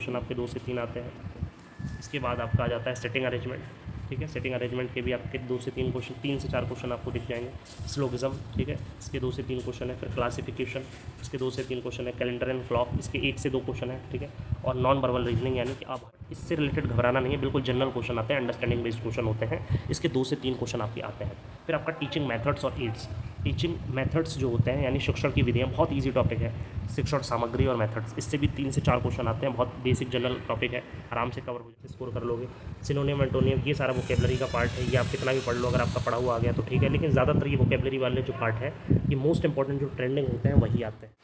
Question आपके 2 से 3 आते हैं। इसके बाद आपका आ जाता है सेटिंग अरेंजमेंट। ठीक है, सेटिंग अरेंजमेंट के भी आपके 2 से 3 क्वेश्चन, 3 से 4 क्वेश्चन आपको दिख जाएंगे। स्लोगिज्म, ठीक है, इसके 2 से 3 क्वेश्चन है। फिर क्लासिफिकेशन, इसके 2 से 3 क्वेश्चन है। कैलेंडर एंड क्लॉक, इसके 1 से 2 क्वेश्चन है। ठीक है, और नॉन वर्बल रीजनिंग, यानी कि आप इससे रिलेटेड घबराना नहीं है, बिल्कुल जनरल क्वेश्चन आते हैं, अंडरस्टैंडिंग बेस्ड क्वेश्चन होते हैं। इसके 2 से 3 क्वेश्चन आपके आते हैं। फिर आपका टीचिंग मेथड्स और एड्स। टीचिंग मेथड्स जो होते हैं यानी शिक्षण की विधियाँ, बहुत ईजी टॉपिक है। शिक्षण सामग्री और मेथड्स, इससे भी 3 से 4 क्वेश्चन आते हैं। बहुत बेसिक जनरल टॉपिक है, आराम से कवर हो जाए, स्कोर कर लोगे। सिनोनियम एंटोनियम, ये सारा वोकेबलरी का पार्ट है, ये आप कितना भी पढ़ लो, अगर आपका पढ़ा हुआ आ गया तो ठीक है, लेकिन ज़्यादातर ये वोकेबलरी वाले जो पार्ट है, ये मोस्ट इंपॉर्टेंट जो ट्रेंडिंग होते हैं वही आते हैं।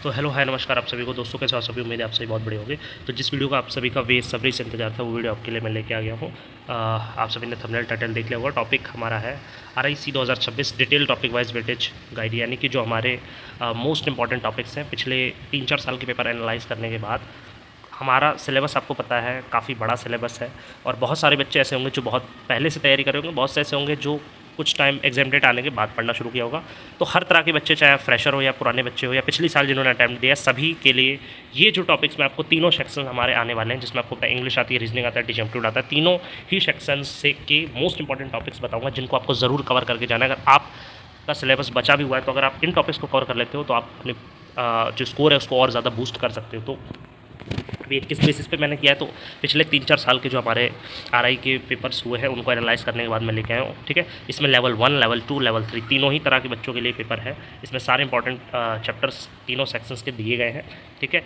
तो हेलो हाय नमस्कार आप सभी को दोस्तों, कैसे आप सभी, उम्मीद है आप सभी बहुत बड़े होंगे। तो जिस वीडियो का आप सभी का बेसब्री से इंतजार था, वो वीडियो आपके लिए मैं लेके आ गया हूँ। आप सभी ने थंबनेल टाइटल देख लिया होगा। टॉपिक हमारा है RIC 2026 detail topic wise weightage guide, यानी कि जो हमारे मोस्ट इंपॉर्टेंट टॉपिक्स हैं पिछले 3-4 साल के पेपर एनालाइज करने के बाद। हमारा सिलेबस आपको पता है काफ़ी बड़ा सिलेबस है, और बहुत सारे बच्चे ऐसे होंगे जो बहुत पहले से तैयारी कर रहे होंगे, बहुत से ऐसे होंगे जो कुछ टाइम एग्जाम डेट आने के बाद पढ़ना शुरू किया होगा। तो हर तरह के बच्चे, चाहे फ्रेशर हो या पुराने बच्चे हो या पिछले साल जिन्होंने अटैम्प्ट दिया, सभी के लिए ये जो टॉपिक्स में आपको तीनों सेक्शन हमारे आने वाले हैं, जिसमें आपको इंग्लिश आती है, रीजनिंग आता है, टीचिंग एप्टीट्यूड आता है, तीनों ही सेक्शन से के मोस्ट इंपॉर्टेंट टॉपिक्स बताऊँगा, जिनको आपको ज़रूर कवर करके जाना है। अगर आपका सिलेबस बचा भी हुआ है तो अगर आप इन टॉपिक्स को कवर कर लेते हो तो आप अपने जो स्कोर है उसको और ज़्यादा बूस्ट कर सकते हो। तो अभी किस बेसिस पे मैंने किया है, तो पिछले 3-4 साल के जो हमारे RI के पेपर्स हुए हैं उनको एनालाइज करने के बाद मैं लेके आया हूँ। ठीक है, इसमें लेवल 1, लेवल 2, लेवल 3 तीनों ही तरह के बच्चों के लिए पेपर है। इसमें सारे इंपॉर्टेंट चैप्टर्स तीनों सेक्शंस के दिए गए हैं। ठीक है,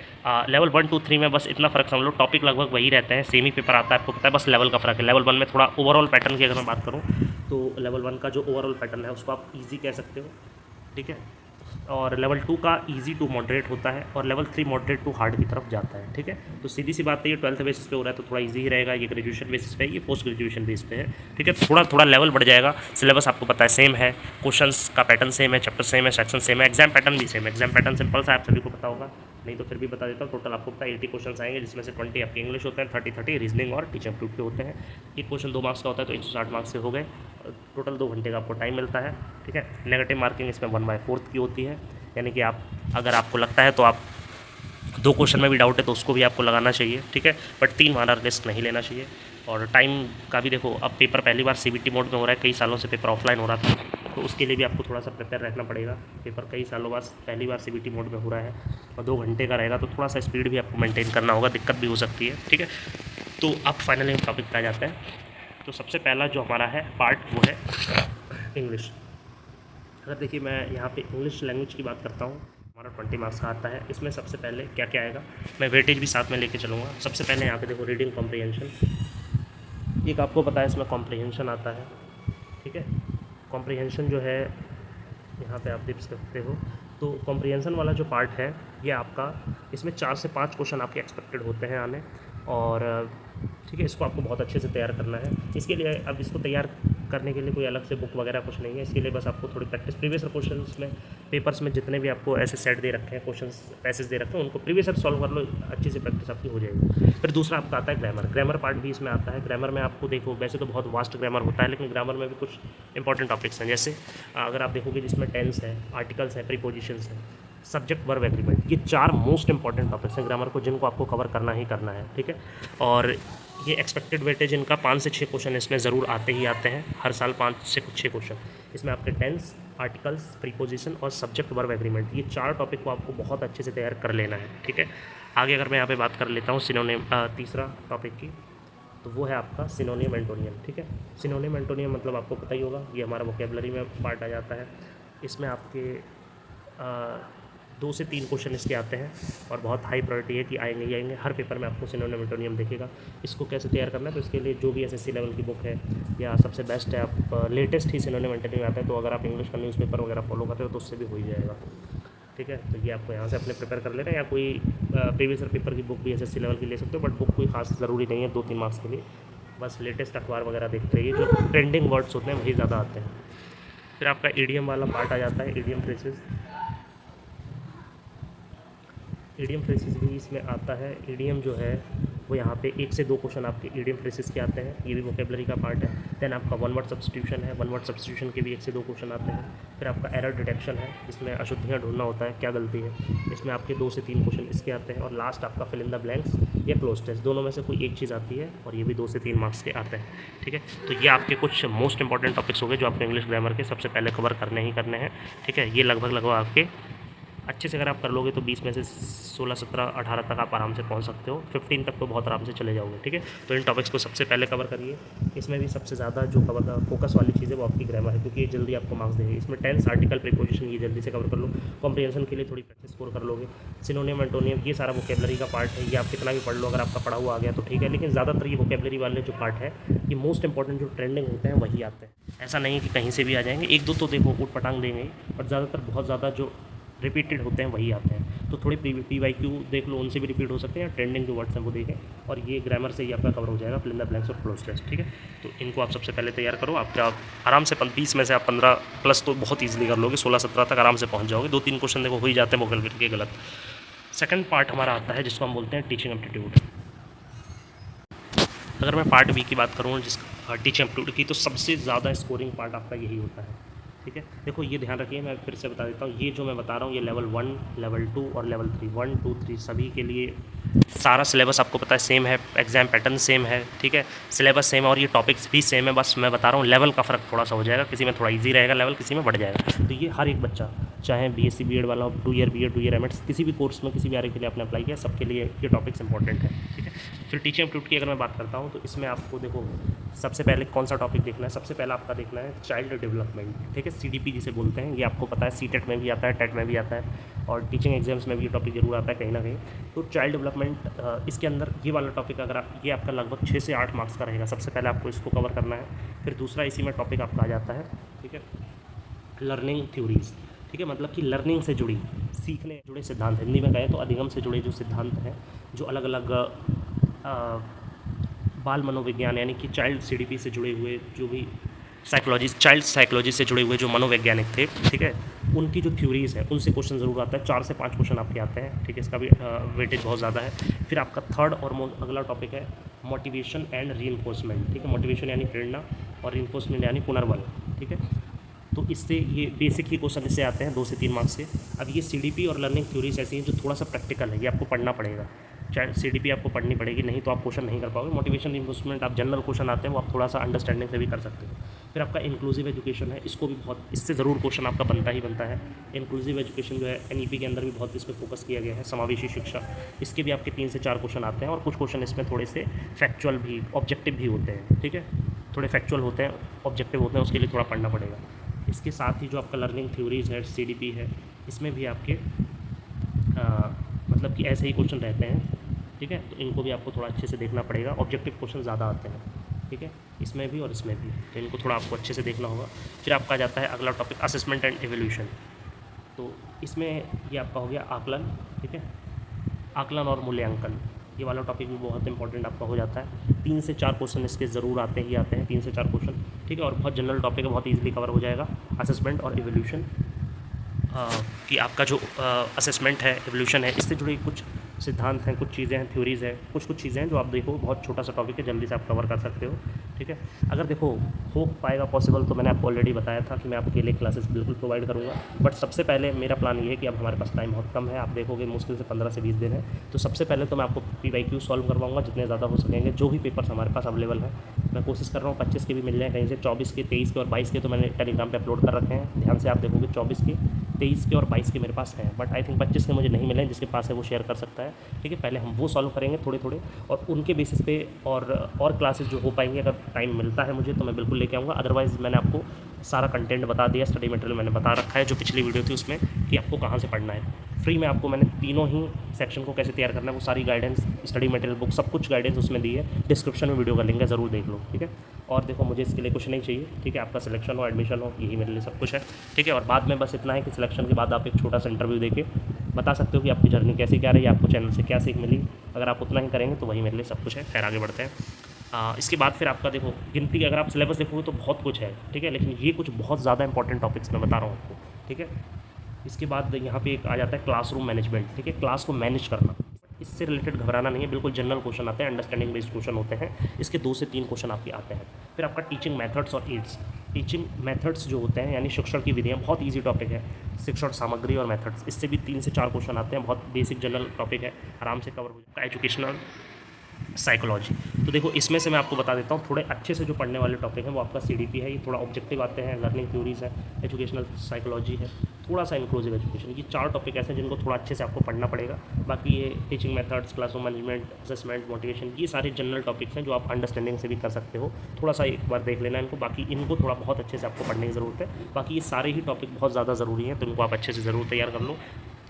लेवल 1, 2, 3 में बस इतना फ़र्क समझ लो, टॉपिक लगभग वही रहते हैं, सेम ही पेपर आता है, आपको पता है, बस लेवल का फ़र्क है। लेवल 1 में थोड़ा ओवरऑल पैटर्न की अगर मैं बात करूँ तो लेवल 1 का जो ओवरऑल पैटर्न है उसको आप ईजी कह सकते हो। ठीक है, और लेवल 2 का इजी टू मॉडरेट होता है, और लेवल 3 मॉडरेट टू हार्ड की तरफ जाता है। ठीक है, तो सीधी सी बात है, ये 12th बेसिस पे हो रहा है तो थोड़ा इजी ही रहेगा। ये ग्रेजुएशन बेसिस पे है, ये पोस्ट ग्रेजुएशन बेस पे है। ठीक है, थोड़ा थोड़ा लेवल बढ़ जाएगा। सिलेबस आपको पता है सेम है, क्वेश्चंस का पैटर्न सेम है, चैप्टर सेम है, सेक्शन सेम है, एग्जाम पैटर्न भी सेम है। एग्जाम पैटर्न सिंपल सा आप सभी को पता होगा, नहीं तो फिर भी बता देता हूँ। टोटल आपको पता है 80 क्वेश्चन आएंगे, जिसमें से 20 आपके इंग्लिश होते हैं, 30 रीजनिंग और टीचिंग एप्टीट्यूड के होते हैं। एक क्वेश्चन 2 मार्क्स का होता है तो 160 मार्क्स से हो गए। टोटल 2 घंटे का आपको टाइम मिलता है। ठीक है, नेगेटिव मार्किंग इसमें 1/4 की होती है, यानी कि आप अगर आपको लगता है तो आप 2 क्वेश्चन में भी डाउट है तो उसको भी आपको लगाना चाहिए। ठीक है, बट 3 वाला रिस्क नहीं लेना चाहिए। और टाइम का भी देखो, अब पेपर पहली बार CBT मोड में हो रहा है, कई सालों से पेपर ऑफलाइन हो रहा था, तो उसके लिए भी आपको थोड़ा सा प्रिपेयर रहना पड़ेगा। पेपर कई सालों बाद पहली बार CBT मोड में हो रहा है और 2 घंटे का रहेगा, तो थोड़ा सा स्पीड भी आपको मेंटेन करना होगा, दिक्कत भी हो सकती है। ठीक है, तो अब फाइनली टॉपिक पे आ जाते हैं। तो सबसे पहला जो हमारा है पार्ट वो है इंग्लिश। अगर देखिए मैं यहाँ पे इंग्लिश लैंग्वेज की बात करता हूँ, हमारा 20 मार्क्स का आता है। इसमें सबसे पहले क्या क्या आएगा, मैं वेटेज भी साथ में लेके चलूँगा। सबसे पहले यहाँ पे देखो रीडिंग कॉम्प्रिहेंशन, एक आपको पता है इसमें कॉम्प्रिहेंशन आता है। ठीक है, कॉम्प्रिहेंशन जो है यहाँ पे आप देख सकते हो, तो कॉम्प्रिहेंशन वाला जो पार्ट है ये आपका, इसमें 4 से 5 क्वेश्चन आपके एक्सपेक्टेड होते हैं आने, और ठीक है, इसको आपको बहुत अच्छे से तैयार करना है। इसके लिए अब इसको तैयार करने के लिए कोई अलग से बुक वगैरह कुछ नहीं है, इसके लिए बस आपको थोड़ी प्रैक्टिस, प्रीवियस क्वेश्चंस में पेपर्स में जितने भी आपको ऐसे सेट दे रखे हैं, क्वेश्चंस पैसेज दे रखे हैं, उनको प्रीवियस सॉल्व कर लो, अच्छी से प्रैक्टिस आपकी हो जाएगी। फिर दूसरा आपका आता है ग्रामर। ग्रामर पार्ट भी इसमें आता है। ग्रामर में आपको देखो वैसे तो बहुत वास्ट ग्रामर होता है, लेकिन ग्रामर में भी कुछ इंपॉर्टेंट टॉपिक्स हैं। जैसे अगर आप देखोगे जिसमें टेंस है, आर्टिकल्स है, प्रीपोजिशंस है, सब्जेक्ट वर्ब एग्रीमेंट, ये 4 मोस्ट इंपॉर्टेंट टॉपिक्स हैं ग्रामर को, जिनको आपको कवर करना ही करना है। ठीक है, और ये एक्सपेक्टेड वेटेज इनका 5 से 6 क्वेश्चन इसमें ज़रूर आते ही आते हैं, हर साल 5 से 6 क्वेश्चन इसमें आपके टेंस, आर्टिकल्स, प्रीपोजिशन और सब्जेक्ट वर्ब एग्रीमेंट, ये 4 टॉपिक को आपको बहुत अच्छे से तैयार कर लेना है। ठीक है, आगे अगर मैं यहाँ पे बात कर लेता हूँ सिनोनिम, तीसरा टॉपिक की, तो वो है आपका सिनोनिम एंटोनियम। ठीक है, सिनोनिम एंटोनियम मतलब आपको पता ही होगा, ये हमारा वोकेबलरी में पार्ट आ जाता है। इसमें आपके 2 से 3 क्वेश्चन इसके आते हैं, और बहुत हाई प्रायोरिटी है कि आएंगे ही आएंगे। हर पेपर में आपको सिनोनिम एंटोनियम दिखेगा। इसको कैसे तैयार करना है, तो इसके लिए जो भी SSC लेवल की बुक है या सबसे बेस्ट है, आप लेटेस्ट ही सिनोनिम एंटोनियम आता है, तो अगर आप इंग्लिश का न्यूज़पेपर वगैरह फॉलो करते हो तो उससे भी हो ही जाएगा। ठीक है, तो ये आपको यहाँ से अपने प्रिपेयर कर लेना है, या कोई प्रीवियस पेपर की बुक भी SSC लेवल की ले सकते हो, बट बुक कोई खास ज़रूरी नहीं है 2-3 मार्क्स के लिए। बस लेटेस्ट अखबार वगैरह देखते रहिए, जो ट्रेंडिंग वर्ड्स होते हैं वही ज़्यादा आते हैं। फिर आपका ईडीएम वाला पार्ट आ जाता है, ईडीएम फ्रेसेस। ईडीएम फ्रेसेस भी इसमें आता है। ईडीएम जो है वो यहाँ पे 1 से 2 क्वेश्चन आपके ईडियम फ्रेसेस के आते हैं, ये भी वोकेबलरी का पार्ट है। देन आपका वन वर्ड सब्स्टिट्यूशन है, वन वर्ड सब्स्टिट्यूशन के भी 1 से 2 क्वेश्चन आते हैं। फिर आपका एरर डिटेक्शन है, इसमें अशुद्धियाँ ढूंढना होता है, क्या गलती है, इसमें आपके 2 से 3 क्वेश्चन इसके आते हैं। और लास्ट आपका फिल इन द ब्लैंक्स या क्लोज टेस्ट, दोनों में से कोई एक चीज़ आती है और ये भी 2 से 3 मार्क्स के आते हैं। ठीक है, तो ये आपके कुछ मोस्ट इंपॉर्टेंट टॉपिक्स हो गए जो आपको इंग्लिश ग्रामर के सबसे पहले कवर करने ही करने हैं। ठीक है, ये लगभग आपके अच्छे से अगर आप कर लोगे तो 20 में से 16, 17, 18 तक आप आराम से पहुंच सकते हो, 15 तक तो बहुत आराम से चले जाओगे। ठीक है, तो इन टॉपिक्स को सबसे पहले कवर करिए। इसमें भी सबसे ज़्यादा जो कवर फोकस वाली चीज़ है वो आपकी ग्रामर है, क्योंकि ये जल्दी आपको मार्क्स देंगे। इसमें टेंस, आर्टिकल, प्रीपोजिशन ये जल्दी से कवर कर लो। कॉम्प्रिहेंशन के लिए थोड़ी प्रैक्टिस स्कोर कर लोगे। सिनोनियम, एंटोनियम ये सारा वोकेबलरी का पार्ट है, ये आप कितना भी पढ़ लो, अगर आपका पढ़ा हुआ आ गया तो ठीक है। लेकिन ज़्यादातर ये वोकेबलरी वाले जो पार्ट है, ये मोस्ट इंपॉर्टेंट जो ट्रेंडिंग होते हैं वही आते हैं। ऐसा नहीं है कि कहीं से भी आ जाएंगे, 1-2 तो देखो ऊट पटांग देंगे ही, और ज़्यादातर बहुत ज़्यादा जो रिपीटेड होते हैं वही आते हैं। तो थोड़ी PYQ देख लो, उनसे भी रिपीट हो सकते हैं, या ट्रेंडिंग जो वर्ड्स हैं वो देखें, और ये ग्रामर से ही आपका कवर हो जाएगा, फिल इन द ब्लैंक्स और क्लोज टेस्ट। ठीक है, तो इनको आप सबसे पहले तैयार करो। आप आराम से 20 में से आप 15 प्लस तो बहुत ईजिली कर लोगे, 16-17 तक आराम से पहुंच जाओगे। 2-3 क्वेश्चन देखो हो ही जाते हैं वोकेबलरी के गलत। सेकंड पार्ट हमारा आता है जिसको हम बोलते हैं टीचिंग एप्टीट्यूड। अगर मैं पार्ट बी की बात करूँ जिसका टीचिंग एप्टीट्यूड की, तो सबसे ज़्यादा स्कोरिंग पार्ट आपका यही होता है। ठीक है, देखो ये ध्यान रखिए, मैं फिर से बता देता हूँ, ये जो मैं बता रहा हूँ ये लेवल 1, लेवल 2 और लेवल 3, 1, 2, 3 सभी के लिए सारा सिलेबस आपको पता है सेम है, एग्जाम पैटर्न सेम है। ठीक है, सिलेबस सेम है और ये टॉपिक्स भी सेम है, बस मैं बता रहा हूँ लेवल का फ़र्क थोड़ा सा हो जाएगा, किसी में थोड़ा ईजी रहेगा लेवल, किसी में बढ़ जाएगा। तो ये हर एक बच्चा, चाहे BSc BEd वाला हो, 2 ईयर BEd 2 ईयर एमएड, किसी भी कोर्स में किसी भी आरे के लिए आपने अप्लाई किया, सबके लिए ये टॉपिक्स इंपॉर्टेंट है। ठीक है, फिर टीचिंग एप्टीट्यूड की अगर मैं बात करता हूँ तो इसमें आपको देखो सबसे पहले कौन सा टॉपिक देखना है, सबसे पहला आपका देखना है चाइल्ड डेवलपमेंट। ठीक है, CDP जिसे बोलते हैं, ये आपको पता है CTET में भी आता है, टेट में भी आता है, और टीचिंग एग्जाम्स में भी ये टॉपिक जरूर आता है कहीं ना कहीं। तो चाइल्ड डेवलपमेंट इसके अंदर ये वाला टॉपिक अगर आप, ये आपका लगभग 6 से 8 मार्क्स का रहेगा, सबसे पहले आपको इसको कवर करना है। फिर दूसरा इसी में टॉपिक आपका आ जाता है, ठीक है, लर्निंग थ्योरीज। ठीक है, मतलब कि लर्निंग से जुड़ी, सीखने जुड़े सिद्धांत, हिंदी में कहें तो अधिगम से जुड़े जो सिद्धांत हैं, जो अलग अलग बाल मनोविज्ञान यानी कि चाइल्ड CDP से जुड़े हुए जो भी साइकोलॉजी, चाइल्ड साइकोलॉजी से जुड़े हुए जो मनोवैज्ञानिक थे, ठीक है, उनकी जो थ्योरीज़ है उनसे क्वेश्चन ज़रूर आता है, 4 से 5 क्वेश्चन आपके आते हैं। ठीक है, इसका भी वेटेज बहुत ज़्यादा है। फिर आपका थर्ड और अगला टॉपिक है मोटिवेशन एंड रीइंफोर्समेंट। ठीक है, मोटिवेशन यानी प्रेरणा और रीइंफोर्समेंट यानी पुनर्बल। ठीक है, तो इससे ये बेसिक ही क्वेश्चन इससे आते हैं 2 से 3 मार्क्स के। अब ये CDP और लर्निंग थ्योरीज ऐसी हैं जो थोड़ा सा प्रैक्टिकल है, ये आपको पढ़ना पड़ेगा, चाहे CDP आपको पढ़नी पड़ेगी, नहीं तो आप क्वेश्चन नहीं कर पाओगे। मोटिवेशन रीइंफोर्समेंट आप जनरल क्वेश्चन आते हैं वो आप थोड़ा सा अंडरस्टैंडिंग से भी कर सकते हो। फिर आपका इंक्लूसिव एजुकेशन है, इसको भी बहुत, इससे ज़रूर क्वेश्चन आपका बनता ही बनता है। इंक्लूसिव एजुकेशन जो है NEP के अंदर भी बहुत इस पर फोकस किया गया है, समावेशी शिक्षा, इसके भी आपके 3 से 4 क्वेश्चन आते हैं, और कुछ क्वेश्चन इसमें थोड़े से फैक्चुअल भी, ऑब्जेक्टिव भी होते हैं। ठीक है, थोड़े फैक्चुअल होते हैं, ऑब्जेक्टिव होते हैं, उसके लिए थोड़ा पढ़ना पड़ेगा। इसके साथ ही जो आपका लर्निंग थ्योरीज है, CDP है, इसमें भी आपके मतलब कि ऐसे ही क्वेश्चन रहते हैं। ठीक है, तो इनको भी आपको थोड़ा अच्छे से देखना पड़ेगा, ऑब्जेक्टिव क्वेश्चन ज़्यादा आते हैं। ठीक है, इसमें भी और इसमें भी, तो इनको थोड़ा आपको अच्छे से देखना होगा। फिर आपका आ जाता है अगला टॉपिक असेसमेंट एंड एवोल्यूशन। तो इसमें ये आपका हो गया आकलन। ठीक है, आकलन और मूल्यांकन, ये वाला टॉपिक भी बहुत इंपॉर्टेंट आपका हो जाता है। 3 से 4 क्वेश्चन इसके ज़रूर आते ही आते हैं, 3 से 4 क्वेश्चन। ठीक है, और बहुत जनरल टॉपिक है, बहुत ईजिली कवर हो जाएगा। असेसमेंट और एवोल्यूशन कि आपका जो असेसमेंट है, एवोल्यूशन है, इससे जुड़ी कुछ सिद्धांत हैं, कुछ चीज़ें हैं, थ्योरीज़ है, कुछ चीज़ें हैं जो आप देखो, बहुत छोटा सा टॉपिक है, जल्दी से आप कवर कर सकते हो। ठीक है, अगर देखो हो पाएगा पॉसिबल तो मैंने आपको ऑलरेडी बताया था कि मैं आपके लिए क्लासेस बिल्कुल प्रोवाइड करूँगा, बट सबसे पहले मेरा प्लान ये है कि अब हमारे पास टाइम बहुत कम है, आप देखोगे मुश्किल से 15 से 20 दिन है, तो सबसे पहले तो मैं आपको PYQ सॉल्व करवाऊँगा जितने ज़्यादा हो सकेंगे, जो भी पेपर्स हमारे पास अवेलेबल हैं। मैं कोशिश कर रहा हूँ 25 के भी मिल जाए कहीं से, 24 के, 23 के और 22 के तो मैंने टेलीग्राम पे अपलोड कर रखे हैं, ध्यान से आप देखोगे 24 के, 23 के और 22 के मेरे पास हैं, बट आई थिंक 25 के मुझे नहीं मिले, जिसके पास है वो शेयर कर सकता है। ठीक है, पहले हम वो सॉल्व करेंगे थोड़े थोड़े, और उनके बेसिस पे और क्लासेस जो हो पाएंगी, अगर टाइम मिलता है मुझे तो मैं बिल्कुल लेके आऊँगा। अदरवाइज़ मैंने आपको सारा कंटेंट बता दिया, स्टडी मटेरियल मैंने बता रखा है जो पिछली वीडियो थी उसमें, कि आपको कहाँ से पढ़ना है। फ्री में आपको मैंने तीनों ही सेक्शन को कैसे तैयार करना है वो सारी गाइडेंस, स्टडी मटेरियल बुक, सब कुछ गाइडेंस उसमें दी है। डिस्क्रिप्शन में वीडियो का लिंक है, ज़रूर देख लो। ठीक है, और देखो मुझे इसके लिए कुछ नहीं चाहिए। ठीक है, आपका सिलेक्शन हो, एडमिशन हो, यही मेरे लिए सब कुछ है। ठीक है, और बाद में बस इतना है कि सिलेक्शन के बाद आप एक छोटा सा इंटरव्यू देके बता सकते हो कि आपकी जर्नी कैसी क्या रही, आपको चैनल से क्या सीख मिली। अगर आप उतना ही करेंगे तो वही मेरे लिए सब कुछ है। खैर आगे बढ़ते हैं। इसके बाद फिर आपका देखो गिनती, अगर आप सिलेबस देखोगे तो बहुत कुछ है। ठीक है, लेकिन ये कुछ बहुत ज़्यादा इंपॉर्टेंट टॉपिक्स मैं बता रहा हूँ आपको। ठीक है, इसके बाद यहाँ पे एक आ जाता है क्लासरूम मैनेजमेंट। ठीक है, क्लास को मैनेज करना, इससे रिलेटेड घबराना नहीं है, बिल्कुल जनरल क्वेश्चन आते हैं, अंडरस्टैंडिंग बेस्ड क्वेश्चन होते हैं। इसके 2 से 3 क्वेश्चन आपके आते हैं। फिर आपका टीचिंग मेथड्स और एड्स। टीचिंग मेथड्स जो होते हैं यानी शिक्षण की विधियाँ, बहुत ईजी टॉपिक है। शिक्षण सामग्री और मेथड्स, इससे भी 3 से 4 क्वेश्चन आते हैं, बहुत बेसिक जनरल टॉपिक है, आराम से कवर हो जाता है। एजुकेशनल साइकोलॉजी, तो देखो इसमें से मैं आपको बता देता हूँ थोड़े अच्छे से जो पढ़ने वाले टॉपिक हैं वो आपका CDP है, ये थोड़ा ऑब्जेक्टिव आते हैं, लर्निंग थ्योरीज है, एजुकेशनल साइकोलॉजी है, थोड़ा सा इंक्लूसिव एजुकेशन। ये 4 टॉपिक ऐसे हैं जिनको थोड़ा अच्छे से आपको पढ़ना पड़ेगा। बाकी ये teaching methods, classroom management, assessment, motivation, ये सारे जनरल टॉपिक्स हैं जो आप अंडरस्टैंडिंग से भी कर सकते हो। थोड़ा सा एक बार देख लेना इनको, बाकी इनको थोड़ा बहुत अच्छे से आपको पढ़ने की ज़रूरत है। बाकी ये सारे ही टॉपिक बहुत ज़्यादा ज़रूरी हैं, तो इनको आप अच्छे से ज़रूर तैयार कर लो,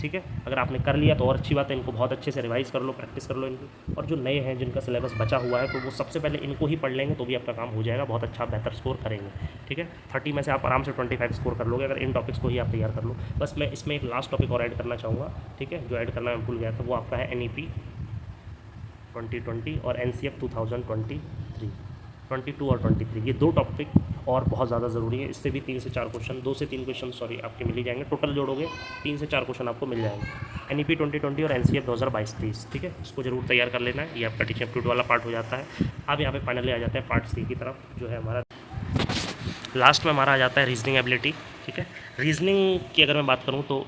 ठीक है। अगर आपने कर लिया तो और अच्छी बात है, इनको बहुत अच्छे से रिवाइज़ कर लो, प्रैक्टिस कर लो इनकी। और जो नए हैं जिनका सिलेबस बचा हुआ है तो वो सबसे पहले इनको ही पढ़ लेंगे तो भी आपका काम हो जाएगा, बहुत अच्छा बेहतर स्कोर करेंगे, ठीक है। 30 में से आप आराम से 25 स्कोर कर लोगे अगर इन टॉपिक्स को ही आप तैयार कर लो। बस मैं इसमें एक लास्ट टॉपिक और ऐड करना चाहूँगा, ठीक है, जो ऐड करना मैं भूल गया था, वो आपका है NEP 2020 और NCF 2023, 22 और 23, ये 2 टॉपिक और बहुत ज़्यादा ज़रूरी है। इससे भी 3 से 4 क्वेश्चन, 2 से 3 क्वेश्चन सॉरी आपके मिल ही जाएंगे, टोटल जोड़ोगे 3 से 4 क्वेश्चन आपको मिल जाएंगे। NEP 2020 और NCF 2022-23, ठीक है, इसको जरूर तैयार कर लेना है। ये आपका टीचिंग एप्टीट्यूड वाला पार्ट हो जाता है। अब यहाँ पे फाइनली आ जाते हैं पार्ट C की तरफ, जो है हमारा लास्ट में हमारा आ जाता है रीजनिंग एबिलिटी, ठीक है। रीजनिंग की अगर मैं बात करूँ तो,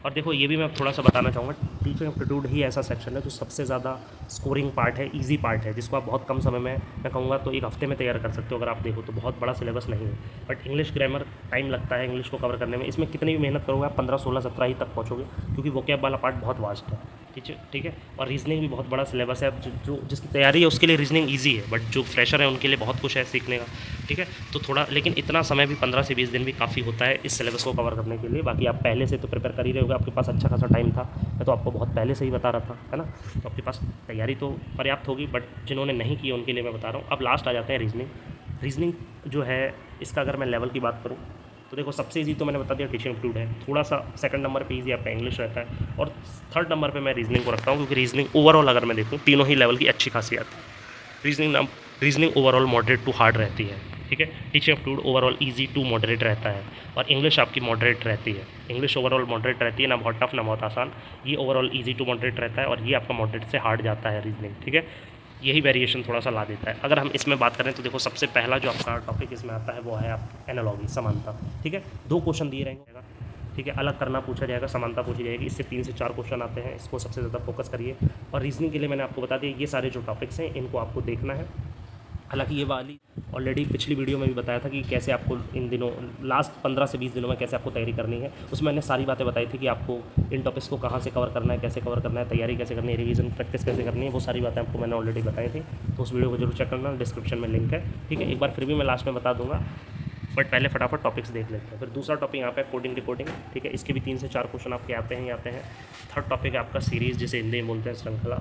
और देखो ये भी मैं थोड़ा सा बताना चाहूँगा, टीचिंग एप्टीट्यूड ही ऐसा सेक्शन है जो सबसे ज़्यादा स्कोरिंग पार्ट है, इजी पार्ट है, जिसको आप बहुत कम समय में, मैं कहूँगा तो 1 हफ्ते में तैयार कर सकते हो अगर आप देखो तो। बहुत बड़ा सिलेबस नहीं है, बट इंग्लिश ग्रामर टाइम लगता है इंग्लिश को कवर करने में। इसमें कितनी भी मेहनत करोगे आप 15, 16, 17 ही तक पहुँचोगे, क्योंकि वोकैब वाला पार्ट बहुत वास्ट है, ठीक है। और रीजनिंग भी बहुत बड़ा सिलेबस है, जो जिसकी तैयारी है उसके लिए रीजनिंग ईजी है, बट जो फ्रेशर है उनके लिए बहुत कुछ है सीखने का, ठीक है। तो थोड़ा, लेकिन इतना समय भी 15 से 20 दिन भी काफ़ी होता है इस सिलेबस को कवर करने के लिए। बाकी आप पहले से तो प्रिपेयर कर ही रहे होगे, आपके पास अच्छा खासा टाइम था, मैं तो आपको बहुत पहले से ही बता रहा था, है ना। तो आपके पास तैयारी तो पर्याप्त होगी, बट जिन्होंने नहीं की उनके लिए मैं बता रहा हूँ। अब लास्ट आ जाते हैं रीजनिंग। रीजनिंग जो है इसका अगर मैं लेवल की बात करूँ तो देखो सबसे ईजी तो मैंने बता दिया टीचिंग एप्टीट्यूड है, थोड़ा सा सेकंड नंबर पे ईजी आपका इंग्लिश रहता है, और थर्ड नंबर पे मैं रीजनिंग को रखता हूँ, क्योंकि रीजनिंग ओवरऑल अगर मैं देखूँ तीनों ही लेवल की अच्छी खासियत है। Reasoning overall moderate to hard रहती है, ठीक है। Teaching aptitude overall easy to moderate रहता है, और इंग्लिश आपकी मॉडरेट रहती है। इंग्लिश ओवरऑल मॉडरेट रहती है, ना बहुत टफ ना बहुत आसान, ये ओवरऑल ईजी टू मॉडरेट रहता है, और ये आपका मॉडरेट से हार्ड जाता है रीजनिंग, ठीक है। यही वेरिएशन थोड़ा सा ला देता है। अगर हम इसमें बात करें तो देखो सबसे पहला जो आपका टॉपिक इसमें आता है वो है आप एनालॉजी, समानता, ठीक है। 2 क्वेश्चन दिए रहेंगे, ठीक है, अलग करना पूछा जाएगा, समानता पूछी जाएगी। इससे 3 से 4 क्वेश्चन आते हैं, इसको सबसे ज़्यादा फोकस करिए। और रीजनिंग के लिए मैंने आपको बता दिया ये सारे जो टॉपिक्स हैं इनको आपको देखना है। हालांकि ये वाली ऑलरेडी पिछली वीडियो में भी बताया था कि कैसे आपको इन दिनों लास्ट 15 से 20 दिनों में कैसे आपको तैयारी करनी है। उसमें मैंने सारी बातें बताई थी कि आपको इन टॉपिक्स को कहाँ से कवर करना है, कैसे कवर करना है, तैयारी कैसे करनी है, रिवीजन प्रैक्टिस कैसे करनी है, वो सारी बातें आपको मैंने ऑलरेडी बताई थी। तो उस वीडियो को जरूर चेक करना, डिस्क्रिप्शन में लिंक है, ठीक है। एक बार फिर भी मैं लास्ट में बता दूंगा, बट पहले फटाफट टॉपिक्स देख लेते हैं। फिर दूसरा टॉपिक यहाँ पे कोडिंग रिपोर्टिंग, ठीक है, इसके भी 3 से 4 क्वेश्चन आपके आते हैं ही आते हैं। थर्ड टॉपिक है आपका सीरीज़, जिसे हिंदी में बोलते हैं श्रृंखला,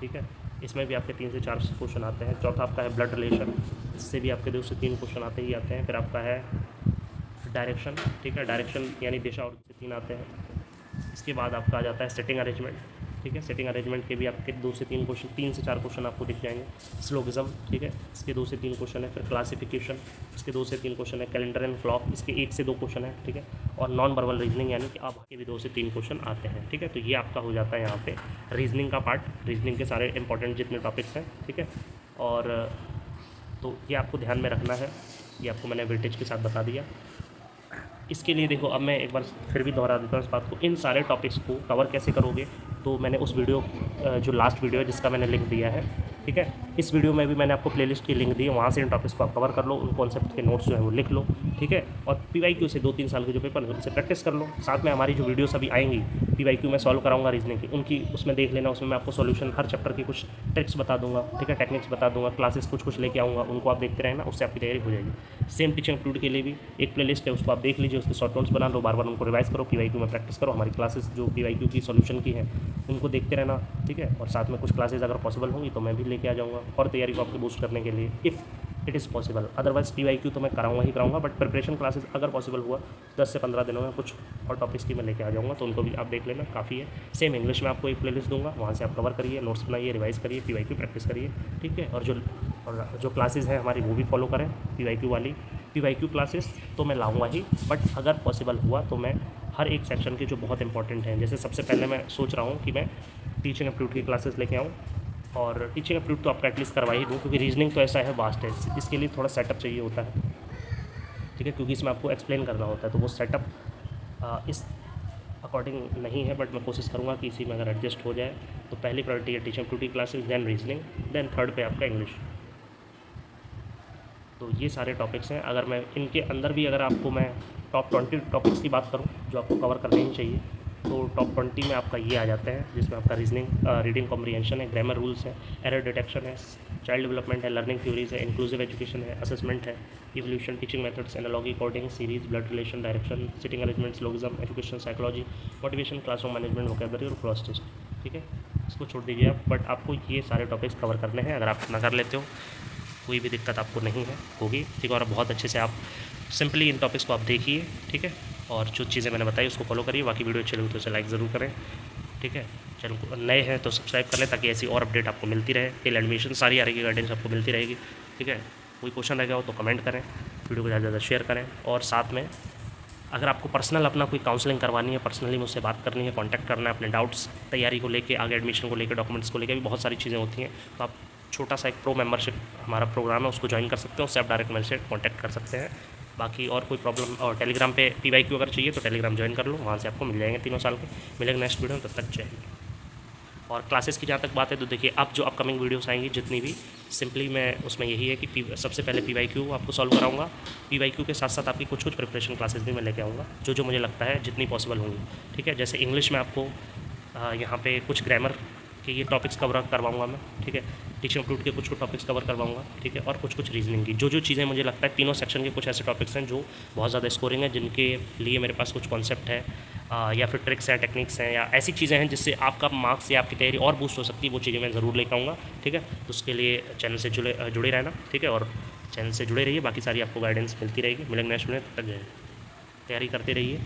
ठीक है, इसमें भी आपके 3 से 4 क्वेश्चन आते हैं। चौथा आपका है ब्लड रिलेशन, इससे भी आपके 2 से 3 क्वेश्चन आते ही आते हैं। फिर आपका है डायरेक्शन, ठीक है, डायरेक्शन यानी दिशा, और 3 आते हैं। इसके बाद आपका आ जाता है सेटिंग अरेंजमेंट, ठीक है। सेटिंग अरेंजमेंट के भी आपके 2 से 3 क्वेश्चन, 3 से 4 क्वेश्चन आपको दिख जाएंगे। स्लोगिज्म, ठीक है, इसके 2 से 3 क्वेश्चन है। फिर क्लासिफिकेशन, इसके 2 से 3 क्वेश्चन है। कैलेंडर एंड क्लॉक, इसके 1 से 2 क्वेश्चन है, ठीक है। और नॉन वर्बल रीजनिंग यानी कि आपके भी 2 से 3 क्वेश्चन आते हैं, ठीक है। तो ये आपका हो जाता है यहाँ पे रीजनिंग का पार्ट, रीजनिंग के सारे इंपॉर्टेंट जितने टॉपिक्स हैं, ठीक है। और तो ये आपको ध्यान में रखना है, ये आपको मैंने वेटेज के साथ बता दिया। इसके लिए देखो अब मैं एक बार फिर भी दोहरा देता हूँ इस बात को, इन सारे टॉपिक्स को कवर कैसे करोगे, तो मैंने उस वीडियो जो लास्ट वीडियो है जिसका मैंने लिंक दिया है, ठीक है, इस वीडियो में भी मैंने आपको प्लेलिस्ट की लिंक दी है, वहाँ से इन टॉपिक्स को आप कवर कर लो, उन कॉन्सेप्ट के नोट्स जो है वो लिख लो, ठीक है। और PYQ से 2-3 साल के जो पेपर है उनसे प्रैक्टिस कर लो। साथ में हमारी जो वीडियोस अभी आएंगी PYQ में सॉल्व कराऊंगा रीजनिंग की, उनकी उसमें देख लेना, उसमें मैं आपको सॉल्यूशन हर चैप्टर की कुछ ट्रिक्स बता दूंगा, ठीक है, टेक्निक्स बता दूंगा, क्लासेस कुछ लेके आऊँगा, उनको आप देखते रहना, उससे आपकी तैयारी हो जाएगी। सेम टीचिंग एप्टीट्यूड के लिए भी एक प्लेलिस्ट है, उसको आप देख लीजिए, उसके शॉर्ट नोट्स बना लो, बार बार उनको रिवाइज करो, PYQ में प्रैक्टिस करो, हमारी क्लासेस जो PYQ की सॉल्यूशन की है उनको देखते रहना, ठीक है। और साथ में कुछ क्लासेस अगर पॉसिबल होंगी तो मैं भी लेके आ जाऊँगा और तैयारी को आपको बूस्ट करने के लिए, if it is possible. Otherwise PYQ तो मैं कराऊंगा ही कराऊंगा, बट प्रिपरेशन क्लासेस अगर पॉसिबल हुआ 10 से 15 दिनों में कुछ और टॉपिक्स की मैं लेके आ जाऊँगा, तो उनको भी आप देख लेना, काफ़ी है। सेम इंग्लिश में आपको एक प्लेलिस्ट दूंगा, वहाँ से आप कवर करिए, नोट्स बनाइए, रिवाइज करिए, PYQ प्रैक्टिस करिए, ठीक है। और जो क्लासेस हैं हमारी वो भी फॉलो करें, PYQ वाली। PYQ क्लासेस तो मैं लाऊंगा ही, बट अगर पॉसिबल हुआ तो मैं हर एक सेक्शन के जो बहुत इंपॉर्टेंट हैं, जैसे सबसे पहले मैं सोच रहा हूँ कि मैं टीचिंग एप्टीट्यूड की क्लासेस लेके आऊँ। और टीचिंग एप्टीट्यूड तो आपका एटलीस्ट करवा ही दूँ, क्योंकि रीजनिंग तो ऐसा है वास्ट है, इसके लिए थोड़ा सेटअप चाहिए होता है, ठीक है, क्योंकि इसमें आपको एक्सप्लेन करना होता है, तो वो सेटअप इस अकॉर्डिंग नहीं है, बट मैं कोशिश करूँगा कि इसी में अगर एडजस्ट हो जाए। तो पहली प्रायोरिटी है टीचिंग एप्टीट्यूड की classes, then reasoning, then third पे आपका इंग्लिश। तो ये सारे टॉपिक्स हैं। अगर मैं इनके अंदर भी अगर आपको मैं टॉप 20 टॉपिक्स की बात करूँ जो आपको कवर करने ही चाहिए, तो टॉप 20 में आपका ये आ जाता है, जिसमें आपका रीजनिंग, रीडिंग कॉम्प्रिहेंशन है, ग्रामर रूल्स है, एरर डिटेक्शन है, चाइल्ड डेवलपमेंट है, लर्निंग थ्योरीज है, इंक्लूसिव एजुकेशन है, असेसमेंट है, evolution, teaching methods, analogy, coding, series, blood relation, direction, sitting arrangement, syllogism, education psychology, motivation, classroom management, vocabulary और cross test, ठीक है, इसको छोड़ दीजिए आप, बट आपको ये सारे टॉपिक्स कवर करने हैं। अगर आप इतना कर लेते हो, कोई भी दिक्कत आपको नहीं है होगी, ठीक है, और बहुत अच्छे से आप सिंपली इन टॉपिक्स को आप देखिए, ठीक है, और जो चीज़ें मैंने बताई उसको फॉलो करिए। बाकी वीडियो अच्छी लगी तो उसे लाइक ज़रूर करें, ठीक है, चैनल को नए हैं तो सब्सक्राइब कर लें, ताकि ऐसी और अपडेट आपको मिलती रहे, टिल एडमिशन सारी आ रही गाइडेंस आपको मिलती रहेगी, ठीक है। कोई क्वेश्चन रह गया हो तो कमेंट करें, वीडियो को ज़्यादा से ज़्यादा शेयर करें, और साथ में अगर आपको पर्सनल अपना कोई काउंसलिंग करवानी है, पर्सनली मुझसे बात करनी है, कॉन्टैक्ट करना है, अपने डाउट्स तैयारी को लेके, आगे एडमिशन को लेकर, डॉक्यूमेंट्स को लेकर भी बहुत सारी चीज़ें होती हैं, तो आप छोटा सा एक प्रो मेंबरशिप हमारा प्रोग्राम है, उसको ज्वाइन कर सकते हैं, उससे आप डायरेक्ट मेरे से कॉन्टैक्ट कर सकते हैं। बाकी और कोई प्रॉब्लम, और टेलीग्राम पे PYQ अगर चाहिए तो टेलीग्राम ज्वाइन कर लो, वहाँ से आपको मिल जाएंगे 3 साल के। मिलेंगे नेक्स्ट वीडियो में, तब तक जय हिंद। और क्लासेस की जहाँ तक बात है तो देखिए, अब जो अपकमिंग वीडियोस आएंगी जितनी भी, सिंपली मैं उसमें यही है कि सबसे पहले PYQ आपको सॉल्व कराऊंगा, PYQ के साथ साथ आपकी कुछ प्रिपरेशन क्लासेस भी मैं लेके आऊँगा, जो मुझे लगता है जितनी पॉसिबल होंगी, ठीक है। जैसे इंग्लिश में आपको यहाँ पे कुछ ग्रामर के ये टॉपिक्स कवर करवाऊंगा मैं, ठीक है, टीचिंग एप्टीट्यूड के कुछ टॉपिक्स कवर करवाऊंगा, ठीक है, और कुछ रीजनिंग की जो चीज़ें मुझे लगता है, तीनों सेक्शन के कुछ ऐसे टॉपिक्स हैं जो बहुत ज़्यादा स्कोरिंग है, जिनके लिए मेरे पास कुछ कॉन्सेप्ट है, या फिर ट्रिक्स हैं, टेक्निक्स हैं, या ऐसी चीज़ें हैं जिससे आपका मार्क्स या आपकी तैयारी और बूस्ट हो सकती है, वो चीज़ें मैं ज़रूर लेकर आऊँगा, ठीक है। तो उसके लिए चैनल से जुड़े रहना, ठीक है, और चैनल से जुड़े रहिए, बाकी सारी आपको गाइडेंस मिलती रहेगी। मिलेंगे नेक्स्ट में, तब तक तैयारी करते रहिए।